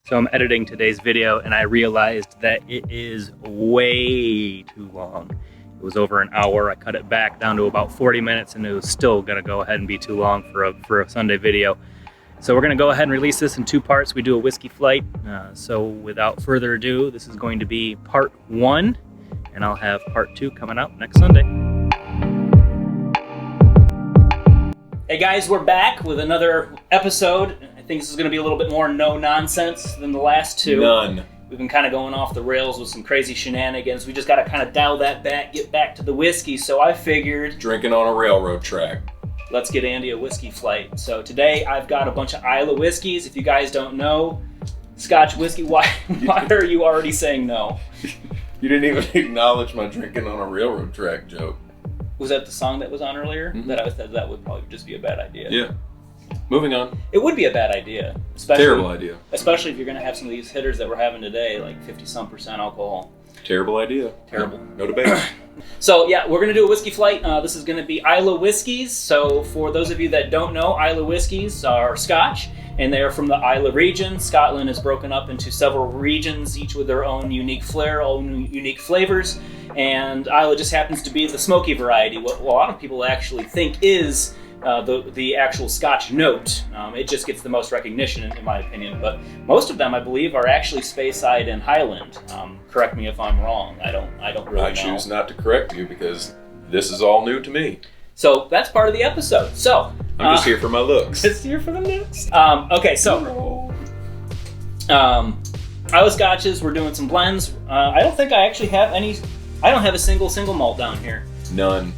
So I'm editing today's video and I realized that it is way too long. It was over an hour. I cut it back down to about 40 minutes and it was still gonna go ahead and be too long for a Sunday video. So we're gonna go ahead and release this in two parts. We do a whiskey flight. So without further ado, this is going to be part 1 and I'll have part 2 coming out next Sunday. Hey guys, we're back with another episode. I think this is going to be a little bit more no nonsense than the last two. None. We've been kind of going off the rails with some crazy shenanigans. We just got to kind of dial that back, get back to the whiskey. So I figured, Drinking on a railroad track. Let's get Andy a whiskey flight. So today I've got a bunch of Islay whiskeys. If you guys don't know, Scotch whiskey, why are you already saying no? You didn't even acknowledge my drinking on a railroad track joke. Was that the song that was on earlier? Mm-hmm. That would probably just be a bad idea. Yeah. Moving on. It would be a bad idea. Terrible idea. Especially if you're going to have some of these hitters that we're having today, like 50-some% alcohol. Terrible idea. Terrible. No debate. So yeah, we're going to do a whiskey flight. This is going to be Islay whiskeys. So for those of you that don't know, Islay whiskeys are Scotch, and they are from the Islay region. Scotland is broken up into several regions, each with their own unique flair, own unique flavors. And Islay just happens to be the smoky variety. What a lot of people actually think is the actual Scotch note. It just gets the most recognition, in my opinion. But most of them, I believe, are actually Speyside and Highland. Correct me if I'm wrong. I don't really know. I choose not to correct you because this is all new to me. So that's part of the episode. So I'm just here for my looks. Just here for the looks. Okay, so Islay Scotches. We're doing some blends. I don't think I actually have any. I don't have a single malt down here. None.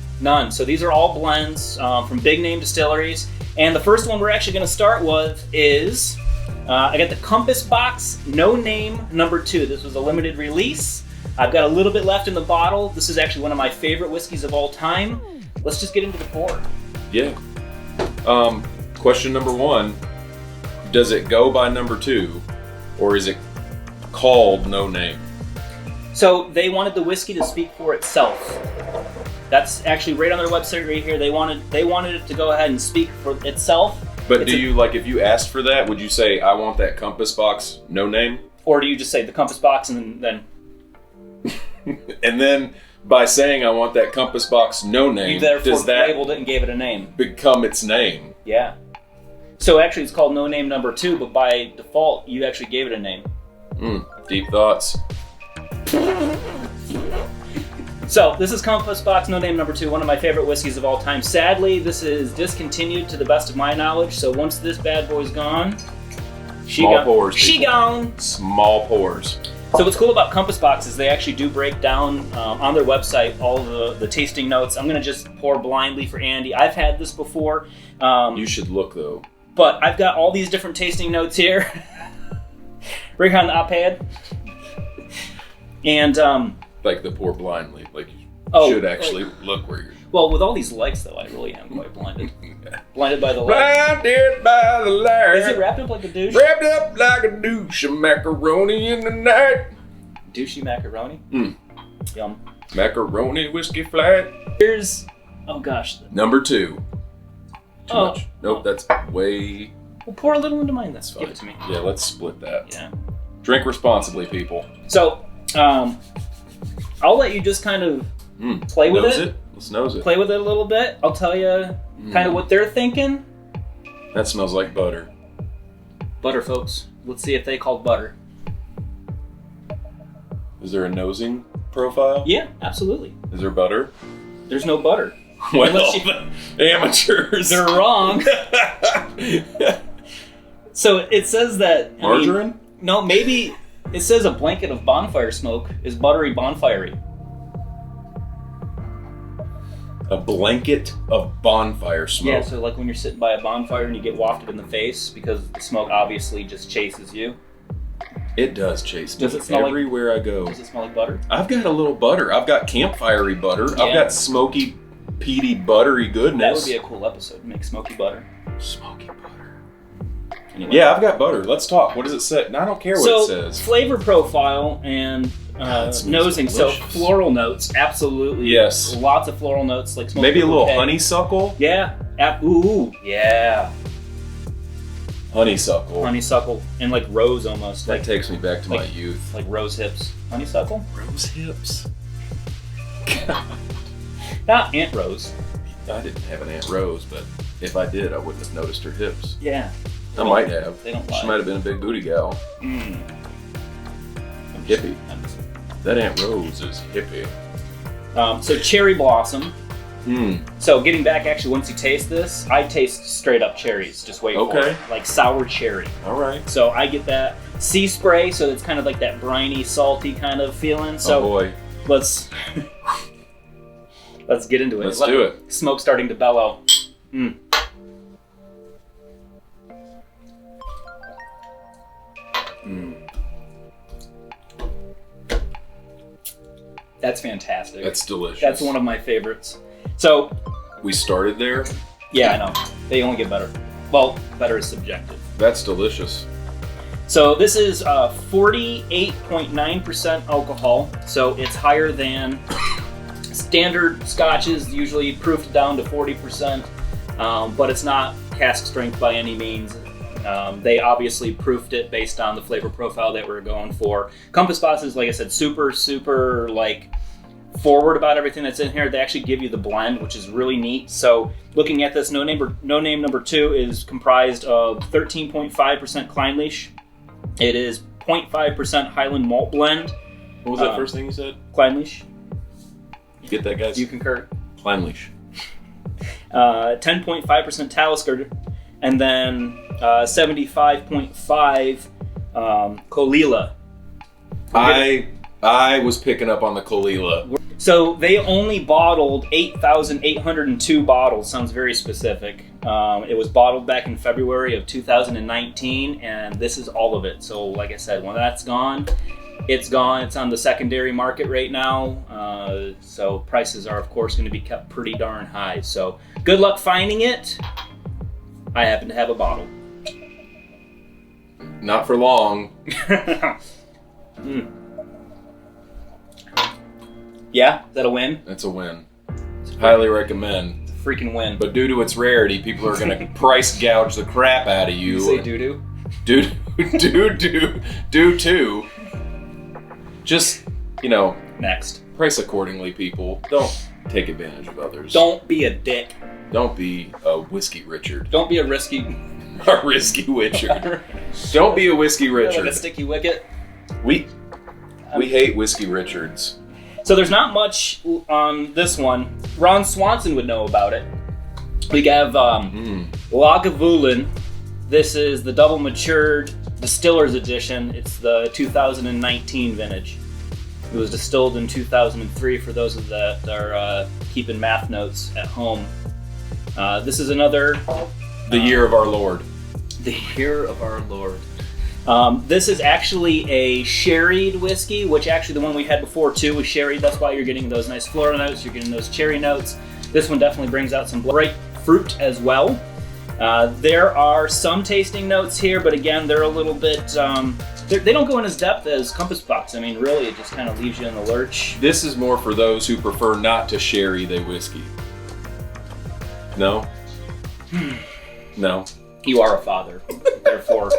So these are all blends from big name distilleries. And the first one we're actually going to start with is, I got the Compass Box No Name No. 2. This was a limited release. I've got a little bit left in the bottle. This is actually one of my favorite whiskeys of all time. Let's just get into the pour. Yeah. Question number 1. Does it go by number 2 or is it called No Name? So they wanted the whiskey to speak for itself. That's actually right on their website right here. They wanted it to go ahead and speak for itself. But do you, like, if you asked for that, would you say, I want that Compass Box No Name? Or do you just say the Compass Box and then... And then by saying I want that Compass Box No Name, you therefore does that labeled it and gave it a name. become its name? Yeah. So actually it's called No Name No. 2, but by default you actually gave it a name. Deep thoughts. So this is Compass Box No Name No. 2, one of my favorite whiskeys of all time. Sadly, this is discontinued to the best of my knowledge. So once this bad boy's gone, Small pours. She gone. Small pours. So what's cool about Compass Box is they actually do break down on their website all the tasting notes. I'm gonna just pour blindly for Andy. I've had this before. You should look though. But I've got all these different tasting notes here. Right on the iPad. And like the pour blindly, like you should actually look where you're. Well, with all these lights though, I really am quite blinded. Blinded by the light. Blinded by the light. Is it wrapped up like a douche? Wrapped up like a douche of macaroni in the night. Douchey macaroni? Yum. Macaroni whiskey flat. Here's, oh gosh. Number 2. Too much. Nope, that's way. Well, pour a little into mine. That's fine. Give it to me. Yeah, let's split that. Yeah. Drink responsibly, people. So, I'll let you just kind of play with it. Let's nose it. Play with it a little bit. I'll tell you kind of what they're thinking. That smells like butter. Butter, folks. Let's see if they called butter. Is there a nosing profile? Yeah, absolutely. Is there butter? There's no butter. Well, amateurs. They're wrong. So it says that... Margarine? No, maybe it says a blanket of bonfire smoke is buttery bonfirey. A blanket of bonfire smoke. Yeah, so like when you're sitting by a bonfire and you get wafted in the face because the smoke obviously just chases you. It does chase me. Does it smell everywhere I go. Does it smell like butter? I've got a little butter. I've got campfirey butter. Yeah. I've got smoky, peaty, buttery goodness. That would be a cool episode. Make smoky butter. Smoky butter. Anyway. Yeah, I've got butter. Let's talk. What does it say? No, I don't care what it says. So, flavor profile and nosing. Delicious. So, floral notes, absolutely. Yes. Lots of floral notes. Like Maybe a little bouquet. honeysuckle? Yeah. Ooh, yeah. Honeysuckle. and like rose almost. That Like takes me back to my youth. like rose hips. Honeysuckle? Rose hips. Not Aunt Rose. I didn't have an Aunt Rose, but if I did, I wouldn't have noticed her hips. Yeah. I might have. They don't lie. She might have been a big booty gal. Mm. Hippie. That Aunt Rose is hippie. So cherry blossom. Mm. So getting back, actually, once you taste this, I taste straight up cherries. Just wait for it. Like sour cherry. All right. So I get that sea spray, so it's kind of like that briny, salty kind of feeling. So oh boy. let's get into it. Let's do it. Smoke starting to bellow. Mm. Mm. That's fantastic. That's delicious. That's one of my favorites. So we started there. yeah, I know. They only get better. Well, better is subjective. That's delicious. So this is 48.9% alcohol. So it's higher than standard scotches, usually proofed down to 40%, but it's not cask strength by any means. They obviously proofed it based on the flavor profile that we're going for. Compass Boss is, like I said, super like forward about everything that's in here. They actually give you the blend, which is really neat. So looking at this, no name number 2 is comprised of 13.5% Kleinlich. It is 0.5% Highland malt blend. What was that first thing you said? Kleinlich. You get that, guys? You concur? Kleinlich. 10.5% Talisker, and then 75.5 Kolila. I was picking up on the Kolila. So they only bottled 8,802 bottles. Sounds very specific. It was bottled back in February of 2019, and this is all of it. So like I said, when that's gone, it's gone. It's on the secondary market right now. So prices are, of course, going to be kept pretty darn high. So good luck finding it. I happen to have a bottle. Not for long. Mm. Yeah, is that a win? That's a win. Highly recommend. It's a freaking win. But due to its rarity, people are going to price gouge the crap out of you. You say doo-doo? Do too. Just, Next. price accordingly, people. Don't take advantage of others. Don't be a dick. Don't be a whiskey Richard. Don't be a risky... A risky Richard. Don't be a whiskey Richard. Like a sticky wicket. We hate whiskey Richards. So there's not much on this one. Ron Swanson would know about it. We have Lagavulin. This is the double matured distiller's edition. It's the 2019 vintage. It was distilled in 2003 for those of that are keeping math notes at home. This is another... The year of our Lord. The year of our Lord. This is actually a sherried whiskey, which actually the one we had before too was sherried. That's why you're getting those nice floral notes, you're getting those cherry notes. This one definitely brings out some bright fruit as well. There are some tasting notes here, but again, they're a little bit, they don't go in as depth as Compass Box. I mean, really, it just kind of leaves you in the lurch. This is more for those who prefer not to sherry their whiskey. No? No. You are a father, therefore,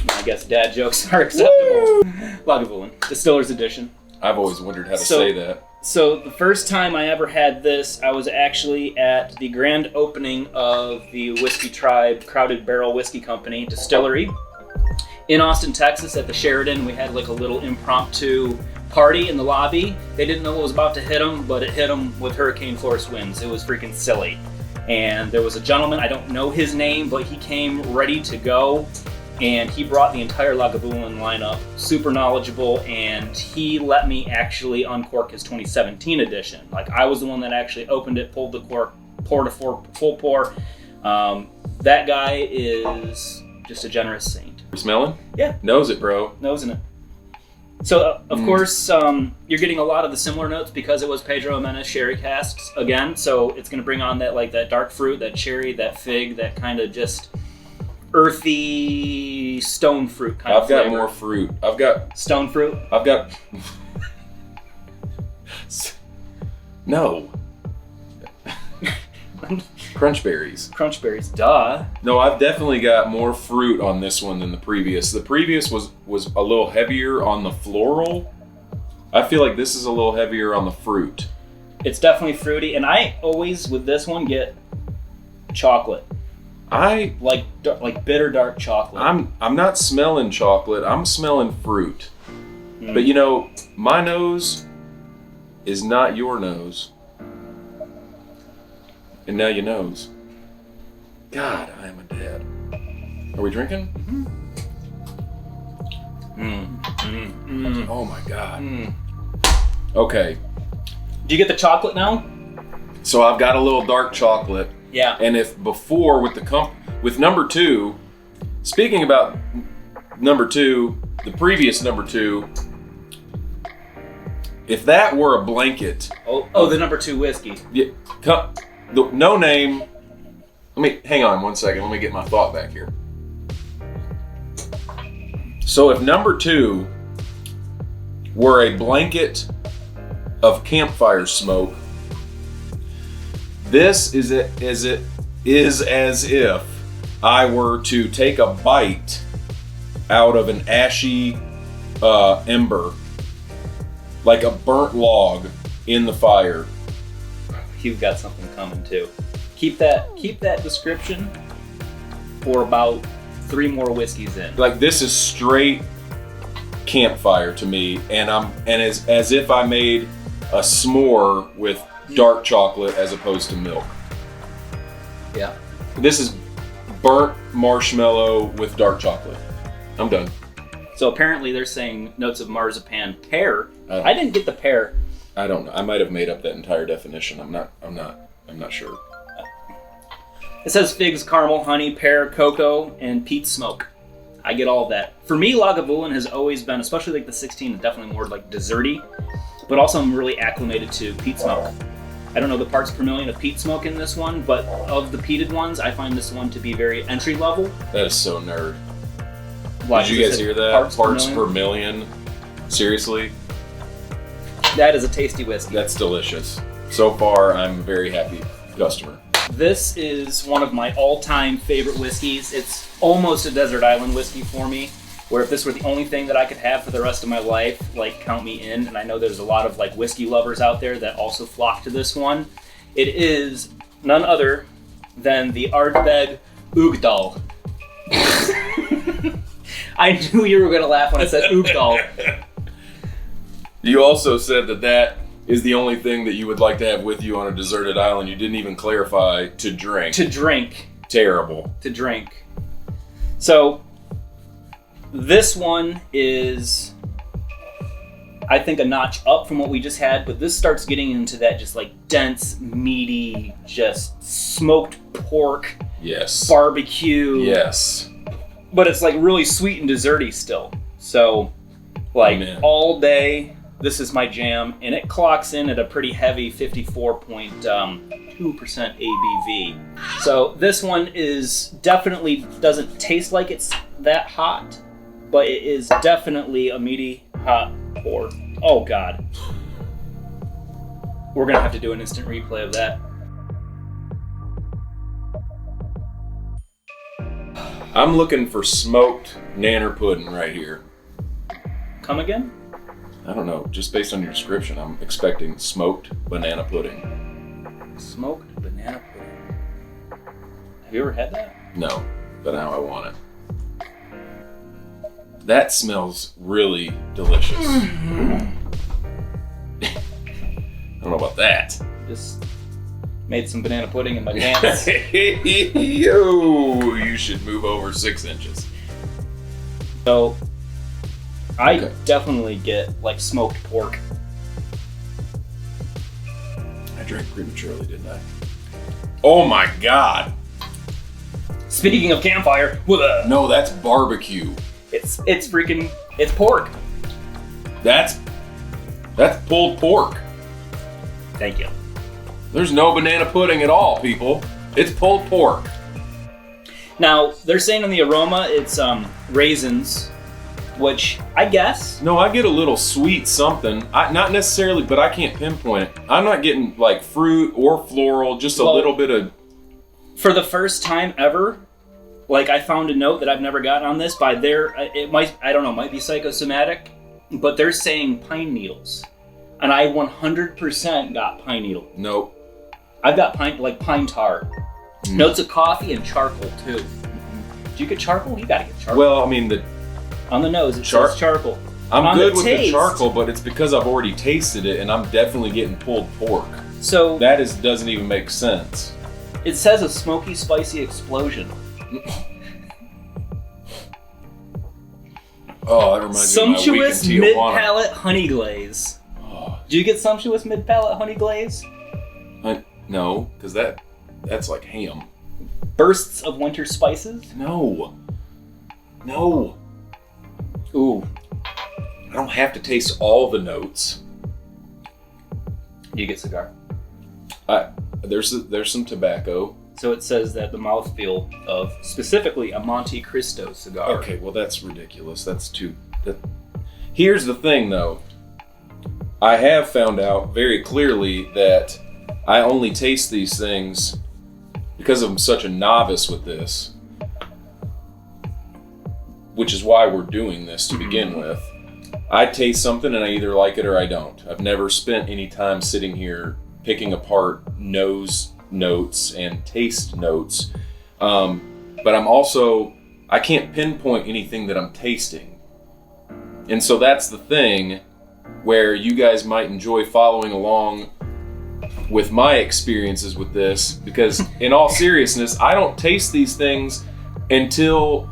I guess dad jokes are acceptable. Lagavulin, Distiller's Edition. I've always wondered how to say that. So the first time I ever had this, I was actually at the grand opening of the Whiskey Tribe Crowded Barrel Whiskey Company distillery in Austin, Texas at the Sheridan. We had like a little impromptu party in the lobby. They didn't know what was about to hit them, but it hit them with hurricane force winds. It was freaking silly. And there was a gentleman, I don't know his name, but he came ready to go. And he brought the entire Lagavulin lineup, super knowledgeable, and he let me actually uncork his 2017 edition. Like, I was the one that actually opened it, pulled the cork, poured a full pour. That guy is just a generous saint. You smelling? Yeah. Knows it, bro. Knows it. So, of course, you're getting a lot of the similar notes because it was Pedro Jimenez sherry casks again. So it's going to bring on that, like, that dark fruit, that cherry, that fig, that kind of just earthy stone fruit kind of flavor. I've got more fruit. I've got... Stone fruit? I've got... No. Crunch berries. Crunch berries, duh. No, I've definitely got more fruit on this one than the previous. The previous was a little heavier on the floral. I feel like this is a little heavier on the fruit. It's definitely fruity, and I always, with this one, get chocolate. Like bitter dark chocolate. I'm not smelling chocolate. I'm smelling fruit. But you know, my nose is not your nose. And now you knows. God, I am a dad. Are we drinking? Oh my God. Okay. Do you get the chocolate now? So I've got a little dark chocolate. Yeah. And if before with number 2, speaking about number 2, the previous number 2, if that were a blanket. Oh, the number 2 whiskey. Yeah, no name. Hang on one second. Let me get my thought back here. So if number 2 were a blanket of campfire smoke, this is as if I were to take a bite out of an ashy ember, like a burnt log in the fire. You've got something coming too. Keep that description for about 3 more whiskeys in. Like, this is straight campfire to me, and as if I made a s'more with dark chocolate as opposed to milk. Yeah. This is burnt marshmallow with dark chocolate. I'm done. So apparently they're saying notes of marzipan, pear. I didn't get the pear. I don't know. I might have made up that entire definition. I'm not sure. It says figs, caramel, honey, pear, cocoa, and peat smoke. I get all of that. For me, Lagavulin has always been, especially like the 16, definitely more like desserty, but also I'm really acclimated to peat smoke. I don't know the parts per million of peat smoke in this one, but of the peated ones, I find this one to be very entry level. That is so nerd. Why, did you guys hear that? Parts per million? Seriously? That is a tasty whiskey. That's delicious. So far, I'm a very happy customer. This is one of my all-time favorite whiskeys. It's almost a desert island whiskey for me, where if this were the only thing that I could have for the rest of my life, like, count me in. And I know there's a lot of like whiskey lovers out there that also flock to this one. It is none other than the Ardbeg Ugdal. I knew you were going to laugh when I said Ugdal. You also said that is the only thing that you would like to have with you on a deserted island. You didn't even clarify to drink. To drink. Terrible. To drink. So, this one is, I think, a notch up from what we just had, but this starts getting into that just like dense, meaty, just smoked pork. Yes. Barbecue. Yes. But it's like really sweet and desserty still. So, like, all day, this is my jam, and it clocks in at a pretty heavy 54.2% ABV. So this one is definitely doesn't taste like it's that hot, but it is definitely a meaty, hot pour. Oh God. We're gonna have to do an instant replay of that. I'm looking for smoked nanner pudding right here. Come again? I don't know. Just based on your description, I'm expecting smoked banana pudding. Smoked banana pudding. Have you ever had that? No, but now I want it. That smells really delicious. I don't know about that. Just made some banana pudding in my pants. Yo, you should move over 6 inches. So, I definitely get like smoked pork. I drank prematurely, didn't I? Oh my God! Speaking of campfire, no, that's barbecue. It's pork. That's pulled pork. Thank you. There's no banana pudding at all, people. It's pulled pork. Now they're saying in the aroma it's raisins, which I guess. No, I get a little sweet something. Not necessarily, but I can't pinpoint it. I'm not getting like fruit or floral, just a little bit of... For the first time ever, like I found a note that I've never gotten on this by it might be psychosomatic, but they're saying pine needles. And I 100% got pine needle. Nope. I've got pine tar. Notes of coffee and charcoal too. Do you get charcoal? You gotta get charcoal. Well, I mean on the nose it says charcoal. I'm good with the charcoal, but it's because I've already tasted it and I'm definitely getting pulled pork. So that doesn't even make sense. It says a smoky, spicy explosion. Oh, that reminds me of my week in Tijuana. Sumptuous mid-palate honey glaze. Do you get sumptuous mid-palate honey glaze? No, because that's like ham. Bursts of winter spices? No. Ooh. I don't have to taste all the notes. You get cigar. There's some tobacco. So it says that the mouthfeel of specifically a Monte Cristo cigar. Okay, well that's ridiculous. Here's the thing though. I have found out very clearly that I only taste these things because I'm such a novice with this, which is why we're doing this to begin with. I taste something and I either like it or I don't. I've never spent any time sitting here picking apart nose notes and taste notes. But I can't pinpoint anything that I'm tasting. And so that's the thing where you guys might enjoy following along with my experiences with this, because in all seriousness, I don't taste these things until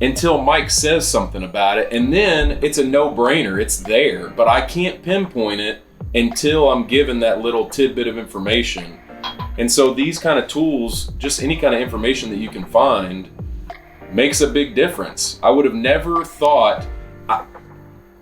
Mike says something about it, and then it's a no-brainer. It's there, but I can't pinpoint it until I'm given that little tidbit of information. And so these kind of tools, just any kind of information that you can find, makes a big difference. I would have never thought...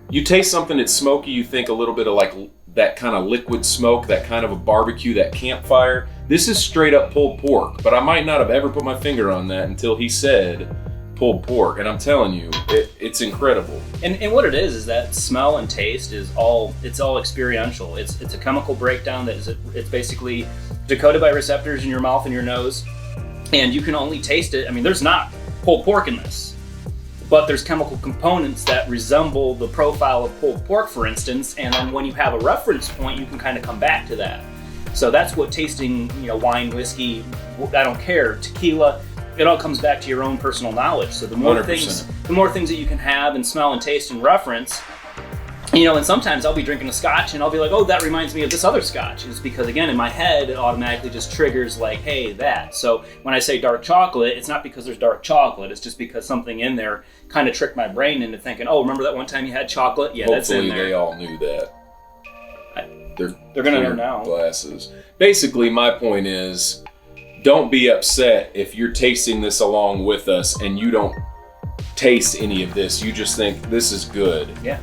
You taste something that's smoky, you think a little bit of like that kind of liquid smoke, that kind of a barbecue, that campfire. This is straight up pulled pork, but I might not have ever put my finger on that until he said pulled pork. And I'm telling you, it's incredible. And what it is that smell and taste is it's all experiential. It's a chemical breakdown it's basically decoded by receptors in your mouth and your nose, and you can only taste it. I mean, there's not pulled pork in this, but there's chemical components that resemble the profile of pulled pork, for instance, and then when you have a reference point, you can kind of come back to that. So that's what tasting, wine, whiskey, I don't care, tequila, it all comes back to your own personal knowledge. So the more 100%. things that you can have and smell and taste and reference, and sometimes I'll be drinking a scotch and I'll be like, oh, that reminds me of this other scotch. It's because, again, in my head, it automatically just triggers like, hey, that. So when I say dark chocolate, it's not because there's dark chocolate. It's just because something in there kind of tricked my brain into thinking, oh, remember that one time you had chocolate? Yeah, that's in there. Hopefully they all knew that. They're going to know now. Glasses. Basically, my point is, don't be upset if you're tasting this along with us and you don't taste any of this. You just think this is good. Yeah.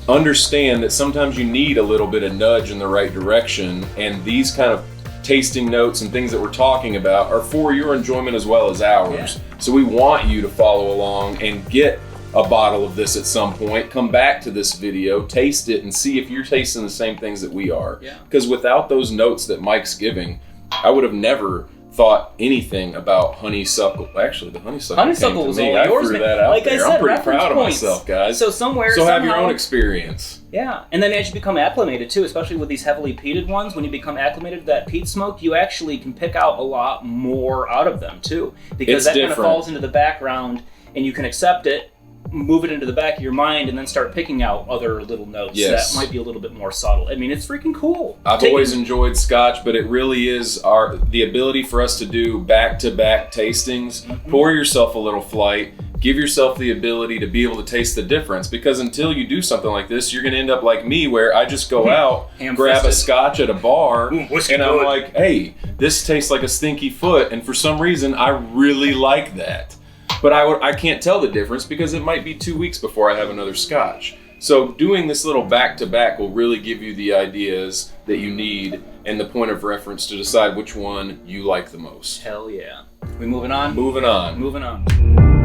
Understand that sometimes you need a little bit of nudge in the right direction, and these kind of tasting notes and things that we're talking about are for your enjoyment as well as ours. Yeah. So we want you to follow along and get a bottle of this at some point, come back to this video, taste it, and see if you're tasting the same things that we are. Yeah. Because without those notes that Mike's giving, I would have never thought anything about honeysuckle. Actually, the honeysuckle was came to me. all yours. I threw that out like there. I said, I'm pretty proud points. of myself, guys. So have your own experience. Yeah, and then as you become acclimated too, especially with these heavily peated ones, when you become acclimated to that peat smoke, you actually can pick out a lot more out of them too, because that kind of falls into the background, and you can accept it, move it into the back of your mind, and then start picking out other little notes that might be a little bit more subtle. I mean, it's freaking cool. I've always enjoyed Scotch, but it really is the ability for us to do back-to-back tastings. Mm-hmm. Pour yourself a little flight. Give yourself the ability to be able to taste the difference, because until you do something like this, you're going to end up like me, where I just go out, grab a Scotch at a bar, and I'm like, hey, this tastes like a stinky foot, and for some reason, I really like that. But I can't tell the difference because it might be 2 weeks before I have another Scotch. So doing this little back-to-back will really give you the ideas that you need and the point of reference to decide which one you like the most. Hell yeah. We moving on? Moving on. Moving on.